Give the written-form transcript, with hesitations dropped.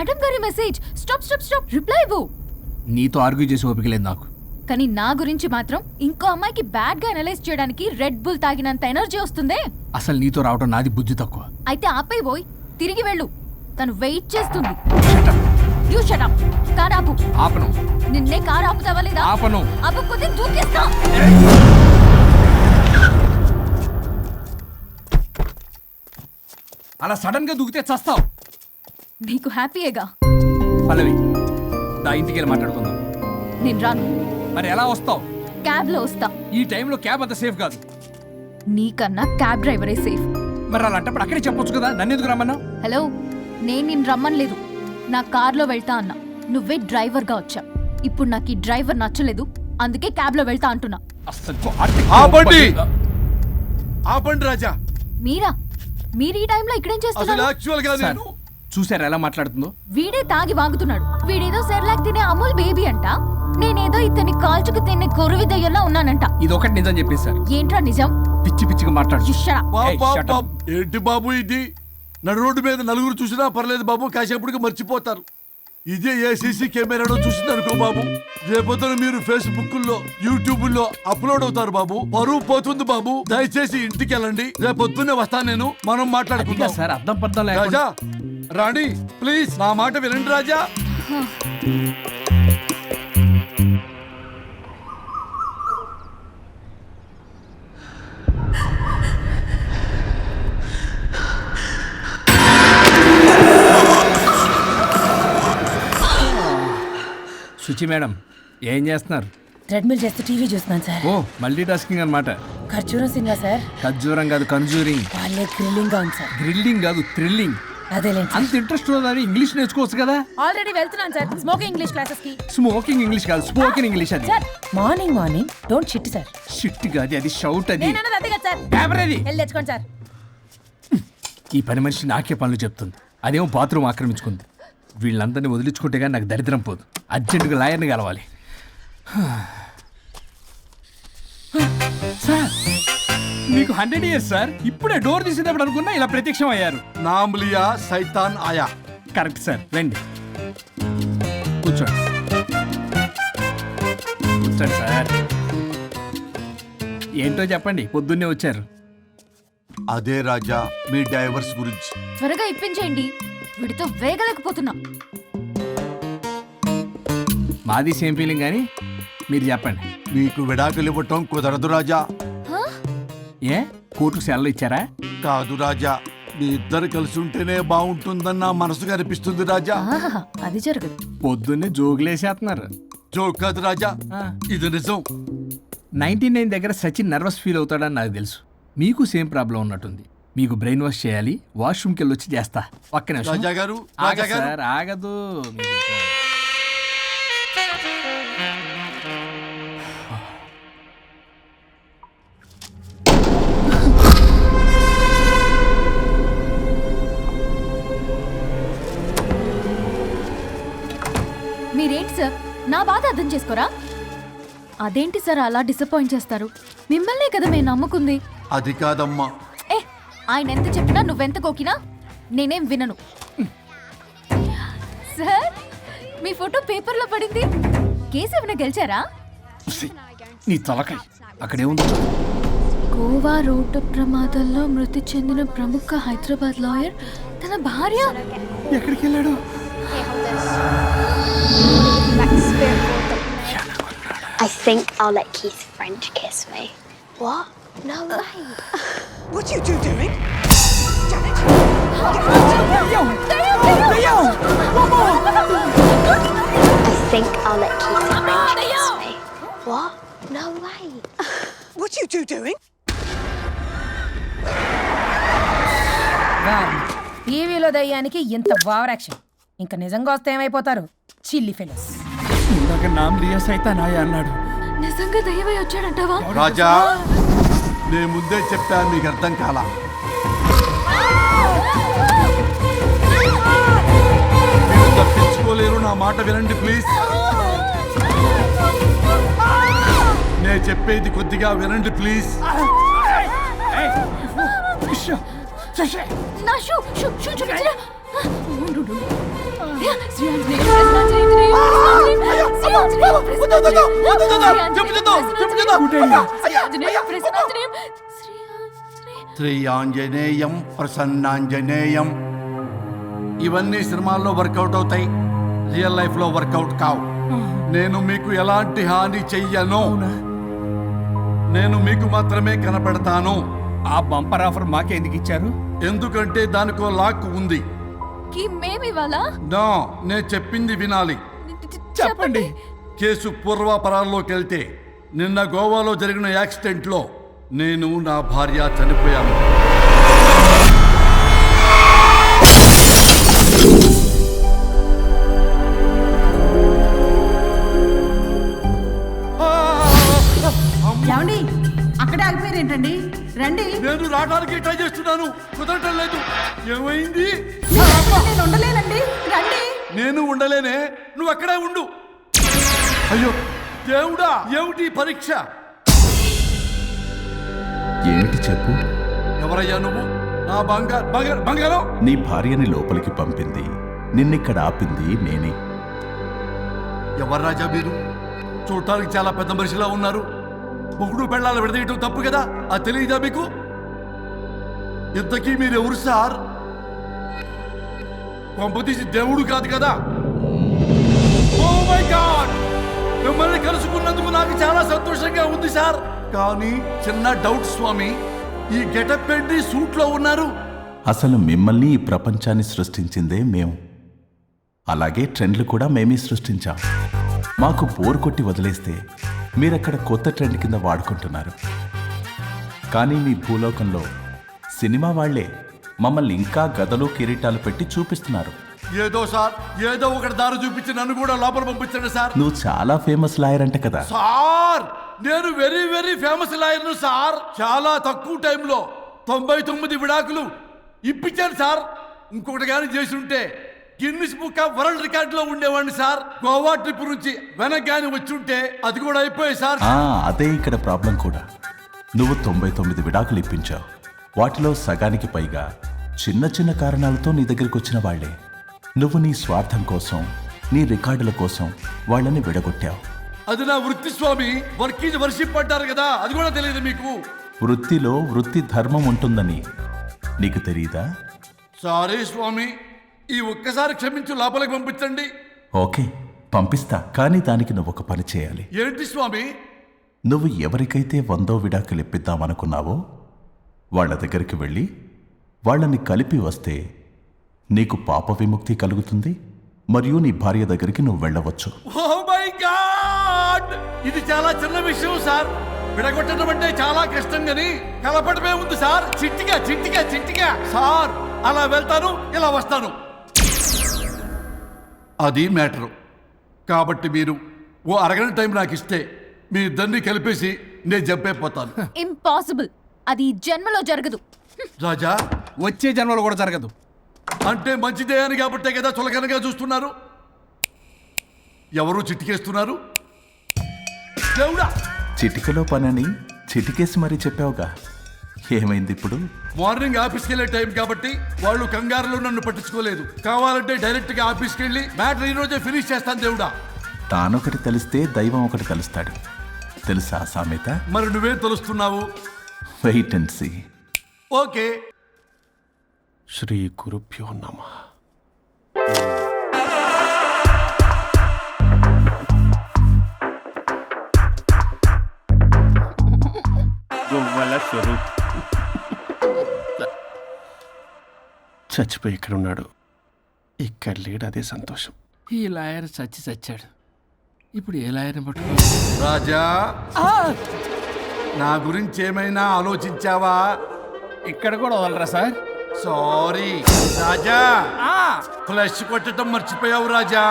Madam గారి message. Stop stop stop, reply ఇవ్వు. నీతో ఆర్గ్యూ చేసి ఓపిక లేదు నాకు. కానీ నా గురించి మాత్రం ఇంకో అమ్మాయికి బ్యాడ్ గా అనలైజ్ చేయడానికి రెడ్ బుల్ తాగినంత ఎనర్జీ వస్తుందే. అసలు నీతో రావటం నాది బుద్ధి తక్కువ. అయితే ఆపై పోయి తిరిగి వెళ్ళు, తను వెయిట్ చేస్తుంది. You shut up. కార్ ఆపు. ఆపను. నిన్నే కార్ ఆపుతావా లేదా? ఆపను. ఆపకపోతే దూకేస్తా. అలా సడన్ గా దూకితే చస్తావు. నీకు హ్యాపీయేగా? పల్లవి, దా ఇంటికి వెళ్ళి మాట్లాడుకుందాం. నేను రాను. మరి ఎలా వస్తావు? క్యాబ్ లో వస్తా. ఈ టైంలో క్యాబ్ అంత సేఫ్ కాదు. నీకన్నా క్యాబ్ డ్రైవరే సేఫ్. మరి అలాంటప్పుడు అక్కడే చెప్పొచ్చు కదా, నన్ను ఎందుకు రమ్మన్నా? హలో, నేను నిన్ను రమ్మనలేదు. నా కార్లో వెళ్తా అన్నా, నువ్వే డ్రైవర్ గా వచ్చా. ఇప్పుడు నాకు ఈ డ్రైవర్ నచ్చలేదు, అందుకే క్యాబ్ లో వెళ్తా అంటున్నా. ఆపండి రాజా. మీరా? మీరు ఈ టైంలో ఇక్కడేం చేస్తున్నారు? చూసారా ఎలా మాట్లాడుతుందో? వీడే తాగి వాగుతున్నాడు. వీడేదో సెర్లాక్ తినే అమూల్ బేబీ అంట, నేనేదో ఇతన్ని కాల్చుకు తినే కొరువి దయ్యంలో ఉన్నానంట. ఇది ఒకటి నిజం చెప్పేశారు. ఏంట్రా నిజం? పిచ్చి పిచ్చిగా మాట్లాడు. ఏంటి బాబు ఇది? నడు రోడ్డు మీద నలుగురు చూసినా పర్లేదు బాబు, కాసేపటికి మర్చిపోతారు. ఇదే ఏ సీసీ కెమెరాలో చూసింది అనుకో బాబు, రేపొద్దున మీరు ఫేస్బుక్ లో యూట్యూబ్ లో అప్లోడ్ అవుతారు బాబు, పరువు పోతుంది బాబు. దయచేసి ఇంటికి వెళ్ళండి, రేపొద్దునే వస్తాను నేను, మనం మాట్లాడుకుందాం. సార్ అర్థం పర్థం రాజా, రాణి ప్లీజ్ నా మాట వినండి రాజా. శుచి మేడం, ఏం చేస్తున్నారు? ట్రెడ్మిల్ చేస్తూ టీవీ చూస్తున్నాను సార్. ఓ, మల్టీ టాస్కింగ్ అన్నమాట. ఖర్జూరం సినిమా సార్. ఖర్జూరం కాదు, కన్జూరింగ్. వాళ్ళే థ్రిల్లింగ్ గా ఉంది సార్. గ్రిల్లింగ్ కాదు, థ్రిల్లింగ్. అదేలేండి. అంత ఇంట్రెస్ట్ ఉన్నదని ఇంగ్లీష్ నేర్చుకోవచ్చు కదా. ఆల్రెడీ వెళ్తున్నాను సార్ స్మోకింగ్ ఇంగ్లీష్ క్లాసెస్ కి. స్మోకింగ్ ఇంగ్లీష్ కాదు, స్పోకెన్ ఇంగ్లీష్. అది sir morning don't shit sir. Shit కాదు, అది షౌట్. అది నేనన్నది అదే కదా సార్. కెమెరాది. వెళ్ళి తెచ్చుకోండి సార్. ఈ పని మనిషి నాకే పనులు చెప్తుంది, అదేమో బాత్రూమ్ ఆక్రమించుకుంది. వీళ్ళందరినీ వదిలించుకుంటే కానీ నాకు దరిద్రం పోదు. అర్జెంటుగా లాయర్ని కలవాలి. సార్, మీకు 100 years సార్. ఇప్పుడే డోర్ తీసేటప్పుడు అనుకున్నా ఇలా ప్రత్యక్షం అయ్యారు. నామ్ లియా సైతాన్ ఆయా. కరెక్ట్ సార్, రండి కూర్చోండి. కూర్చోండి సార్. ఏంటో చెప్పండి, పొద్దున్నే వచ్చారు. అదే రాజా మీ డైవర్స్ గురించి. త్వరగా ఇప్పించేయండి, వీడితో వేగలేకపోతున్నా. మాది సేమ్ ఫీలింగ్ కానీ మీరు చెప్పండి. మీకు విడాకులు ఇవ్వటం కుదరదు రాజా. ఏ కోర్టుకు సెలవు ఇచ్చారా? కాదు రాజా, మీ ఇద్దరు కలిసి ఉంటేనే బాగుంటుందన్న మనసుకు అనిపిస్తుంది రాజా. అది జరగదు. పొద్దున్నే జోగులేసేస్తున్నారు. జోక్ కాదు రాజా, ఇది నిజం. 99 దగ్గర సచిన్ నర్వస్ ఫీల్ అవుతాడని నాకు తెలుసు. మీకు సేమ్ ప్రాబ్లం ఉన్నట్టుంది. మీకు బ్రెయిన్ వాష్ చేయాలి, వాష్రూమ్కి వెళ్ళి వచ్చి చేస్తా. పక్కనే రాజా గారు, రాజా గారు. సార్ ఆగదు. మీరేంటి సార్ నా బాధ అర్థం చేసుకోరా? అదేంటి సార్ అలా డిసప్పాయింట్ చేస్తారు? మిమ్మల్నే కదా మేము నమ్ముకుంది. అది కాదమ్మా. ఆయన ఎంత చెప్పినా నువ్వెంత కోకినా నేనేం వినను. సార్, మీ ఫోటో పేపర్లో పడింది. కేసు ఏమైనా గెలిచారా? నీ తలకాయ అక్కడే ఉంది. గోవా రోడ్డు ప్రమాదంలో మృతి చెందిన ప్రముఖ హైదరాబాద్ లాయర్ తన భార్య ఎక్కడికి వెళ్ళాడు? I think I'll let Keith French kiss me. What? No way. What are you two doing? I think I'll let Keith French kiss me. What? No way. What are you two doing? టీవీలో దయ్యానికి ఇంత over action. ఇంకా నిజంగా వస్తే ఏమైపోతారు? చిల్లి fellows. ఇందాక నామ్ లియా సైతాన్ ఆయా అన్నాడు. నిజంగా దయ్యమై వచ్చాడంటావా? రాజా, నేను ముందే చెప్పాను, మీకు అర్థం కాలా. మీరు తప్పించుకోలేరు, నా మాట వినండి ప్లీజ్. నేను చెప్పేది కొద్దిగా వినండి ప్లీజ్. నా షూ చూపించరా? ఉండు. శ్రీ ఆంజనేయం, ప్రసన్నాంజనేయం, శ్రీ ఆంజనేయం, ప్రసన్నాంజనేయం, శ్రీ ఆంజనేయం, ప్రసన్నాంజనేయం, శ్రీ ఆంజనేయం. శ్రీ ఆంజనేయం ప్రసన్నాంజనేయం. ఇవన్నీ సినిమాల్లో వర్కౌట్ అవుతాయి, రియల్ లైఫ్ లో వర్కౌట్ కావు. నేను మీకు ఎలాంటి హాని చెయ్యను. నేను మీకు మాత్రమే కనపడతాను. ఆ బంపర్ ఆఫర్ మాకే ఎందుకు ఇచ్చారు? ఎందుకంటే దానికో లాక్ ఉంది. కి మేమివాలా? నో, నేను చెప్పింది వినాలి. చెప్పండి. కేసు పూర్వాపరాల్లోకి వెళ్తే నిన్న గోవాలో జరిగిన యాక్సిడెంట్లో నేను నా భార్య చనిపోయాను. ఏమండి అక్కడే ఆగిపోయారు ఏంటండి? రండి. నేను రావడానికి ట్రై చేస్తున్నాను, కుదరటం లేదు. ఏమైంది? నేను ఉండలేనండి, రండి. నేను ఉండలేనే, నువ్వు అక్కడే ఉండు. అయ్యో దేవుడా, ఏమిటి ఈ పరీక్ష? ఏమిటి చెప్పు. ఎవరయ్యా నువ్వు? నా బంగారం. నీ భార్యని లోపలికి పంపింది, నిన్నిక్కడ ఆపింది నేనే. ఎవరు రాజా మీరు? చూడటానికి చాలా పెద్ద మనిషిలా ఉన్నారు. మొగుడు పెళ్ళాలు విడదీయటం తప్పు కదా, అది తెలియదా మీకు? ఇంతకీ మీరు ఎవరు సార్? కొంపతీసి దేవుడు కాదు కదా? ఓ మై గాడ్, మిమ్మల్ని కలుసుకున్నందుకు నాకు చాలా సంతోషంగా ఉంది సార్. కానీ చిన్న డౌట్ స్వామి, ఈ గెటప్ ఏంటి సూట్ లో ఉన్నారు? అసలు మిమ్మల్ని ఈ ప్రపంచాన్ని సృష్టించిందే మేము. అలాగే ట్రెండ్లు కూడా మేమే సృష్టించాం. మాకు బోర్ కొట్టి వదిలేస్తే మీరక్కడ కొత్త ట్రెండ్ కింద వాడుకుంటున్నారు. కానీ మీ భూలోకంలో సినిమా వాళ్లే మమ్మల్ని ఇంకా గదలు కిరీటాలు పెట్టి చూపిస్తున్నారు. ఏదో సార్, ఏదో ఒకటి దారి చూపించి నన్ను కూడా లోపల పంపించండి సార్. నువ్వు చాలా ఫేమస్ లాయర్ అంట కదా? సార్, నేను వెరీ వెరీ ఫేమస్ లాయర్ను సార్. చాలా తక్కువ టైంలో 99 విడాకులు ఇప్పించాను సార్. ఇంకొకటి కానీ చేసి ఉంటే Guinness book of world record లో ఉండేవాడిని సార్. గోవా ట్రిప్ నుంచి వెనక్ గాని వచ్చి ఉంటే అది కూడా అయిపోయాయి సార్. అదే ఇక్కడ ప్రాబ్లం కూడా. నువ్వు 99 విడాకులు ఇప్పించావు. వాటిలో సగానికి పైగా చిన్న చిన్న కారణాలతో నీ దగ్గరికి వచ్చిన వాళ్లే. నువ్వు నీ స్వార్థం కోసం, నీ రికార్డుల కోసం వాళ్ళని విడగొట్టావు. అది నా వృత్తి స్వామి. వర్క్ ఈజ్ వర్షిప్ అంటారు కదా, అది కూడా తెలియదు మీకు? వృత్తిలో వృత్తి ధర్మం ఉంటుందని నీకు తెలీదా? సారీ స్వామి, ఈ ఒక్కసారి క్షమించు, లోపలికి పంపించండి. ఓకే, పంపిస్తా. కానీ దానికి నువ్వు ఒక పని చేయాలి. ఏంటి స్వామి? నువ్వు ఎవరికైతే 100వ విడాకులు ఇప్పిద్దామనుకున్నావో వాళ్ళ దగ్గరికి వెళ్ళి వాళ్ళని కలిపి వస్తే నీకు పాప విముక్తి కలుగుతుంది. మరియు నీ భార్య దగ్గరికి నువ్వు వెళ్ళవచ్చు. ఓ మై గాడ్, ఇది చాలా చిన్న విషయం సార్. విడగొట్టడం అంటే చాలా కష్టం గని కలపడమే ఉంది సార్. చిట్టిగా చిట్టిగా చిట్టిగా సార్. అలా వెళ్తాను, ఇలా వస్తాను, అది మ్యాటరు. కాబట్టి మీరు ఓ అరగంట టైం నాకు ఇస్తే మీ ఇద్దరిని కలిపేసి నేను చంపైపోతాను. ఇంపాసిబుల్, అది ఈ జన్మలో జరగదు. రాజా, వచ్చే జన్మలో కూడా జరగదు. అంటే మంచిదే అని కాబట్టే కదా చులకనగా చూస్తున్నారు. ఎవరు చిట్టికేస్తున్నారు? దేవుడా, చిటికలో పనని చిటికేసి మరీ చెప్పావుగా. ఏమైంది ఇప్పుడు? మార్నింగ్ ఆఫీస్కి వెళ్ళే టైం కాబట్టి వాళ్ళు కంగారులో నన్ను పట్టించుకోలేదు. కావాలంటే డైరెక్ట్ గా ఆఫీస్కి వెళ్ళి మ్యాటర్ ఈ రోజే ఫినిష్ చేస్తాను. దేవుడా, తానొకటి తెలిస్తే దైవం ఒకటి కలుస్తాడు, తెలుసా సామెత? మరి నువ్వేం తెలుస్తున్నావు? Wait and see. ఓకే. శ్రీ గురుభ్యో నమః. గొవ్వల స్వరూప్ చచ్చిపోయి ఇక్కడ ఉన్నాడు. ఇక్కడ లేడు, అదే సంతోషం. ఈ లాయర్ చచ్చాడు. ఇప్పుడు ఏ లాయర్ని పట్టుకో? రాజా, నా గురించి ఏమైనా ఆలోచించావా? ఇక్కడ కూడా వదలరా సార్? సారీ రాజా, ఫ్లష్ కొట్టడం మర్చిపోయావు రాజా.